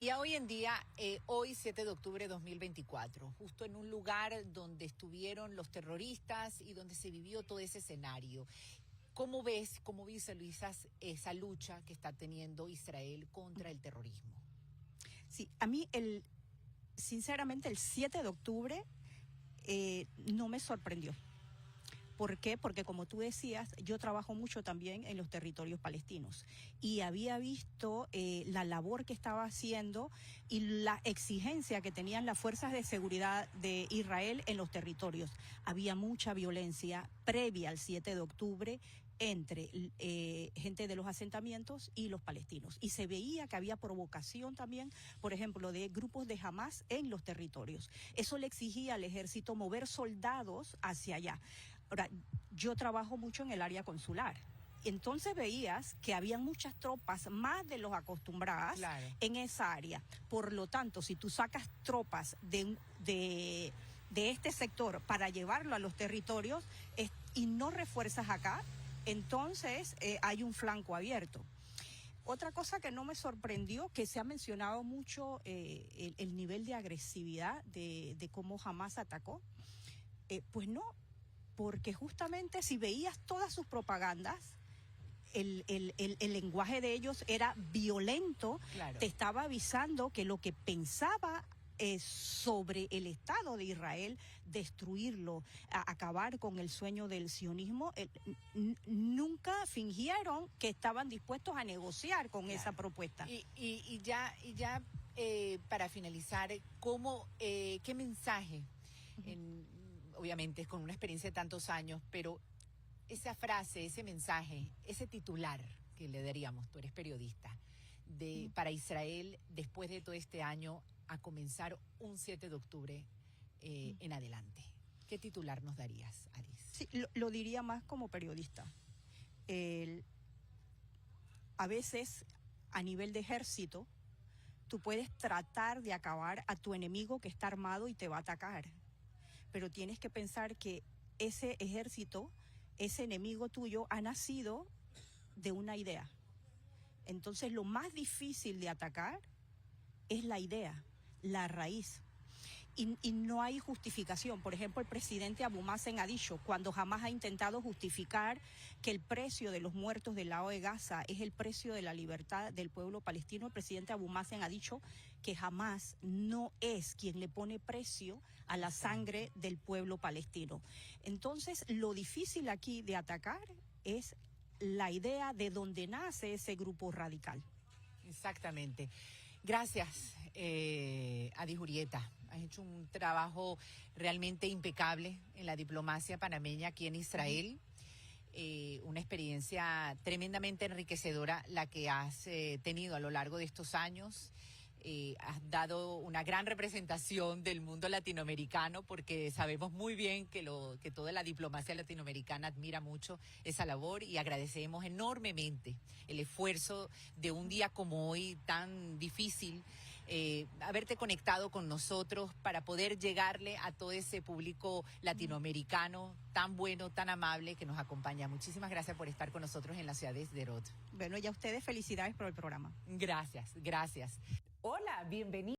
Y a hoy en día, hoy 7 de octubre de 2024, justo en un lugar donde estuvieron los terroristas y donde se vivió todo ese escenario. ¿Cómo ves, cómo visualizas esa lucha que está teniendo Israel contra el terrorismo? Sí, a mí sinceramente el 7 de octubre no me sorprendió. ¿Por qué? Porque como tú decías, yo trabajo mucho también en los territorios palestinos y había visto la labor que estaba haciendo y la exigencia que tenían las fuerzas de seguridad de Israel en los territorios. Había mucha violencia previa al 7 de octubre entre gente de los asentamientos y los palestinos. Y se veía que había provocación también, por ejemplo, de grupos de Hamás en los territorios. Eso le exigía al ejército mover soldados hacia allá. Ahora, yo trabajo mucho en el área consular. Entonces veías que había muchas tropas, más de los acostumbradas, Claro. en esa área. Por lo tanto, si tú sacas tropas de este sector para llevarlo a los territorios y no refuerzas acá, entonces hay un flanco abierto. Otra cosa que no me sorprendió, que se ha mencionado mucho el nivel de agresividad de cómo Hamás atacó, pues no, porque justamente si veías todas sus propagandas, el lenguaje de ellos era violento, Claro. te estaba avisando que lo que pensaba sobre el Estado de Israel, destruirlo, acabar con el sueño del sionismo, nunca fingieron que estaban dispuestos a negociar con Claro. esa propuesta. Y ya para finalizar, ¿qué mensaje? Obviamente es con una experiencia de tantos años, pero esa frase, ese mensaje, ese titular que le daríamos, tú eres periodista, para Israel después de todo este año a comenzar un 7 de octubre en adelante. ¿Qué titular nos darías, Aris? Sí, lo diría más como periodista. A veces, a nivel de ejército, tú puedes tratar de acabar a tu enemigo que está armado y te va a atacar. Pero tienes que pensar que ese ejército, ese enemigo tuyo, ha nacido de una idea. Entonces, lo más difícil de atacar es la idea, la raíz. Y no hay justificación. Por ejemplo, el presidente Abu Mazen ha dicho, cuando jamás ha intentado justificar que el precio de los muertos del lado de Gaza es el precio de la libertad del pueblo palestino, el presidente Abu Mazen ha dicho que jamás no es quien le pone precio a la sangre del pueblo palestino. Entonces, lo difícil aquí de atacar es la idea de donde nace ese grupo radical. Exactamente. Gracias, Adi Jurieta. Has hecho un trabajo realmente impecable en la diplomacia panameña aquí en Israel. Una experiencia tremendamente enriquecedora la que has tenido a lo largo de estos años. Has dado una gran representación del mundo latinoamericano porque sabemos muy bien que toda la diplomacia latinoamericana admira mucho esa labor y agradecemos enormemente el esfuerzo de un día como hoy tan difícil, haberte conectado con nosotros para poder llegarle a todo ese público latinoamericano tan bueno, tan amable que nos acompaña. Muchísimas gracias por estar con nosotros en la ciudad de Sderot. Bueno, y a ustedes felicidades por el programa. Gracias, gracias. Hola, bienvenido.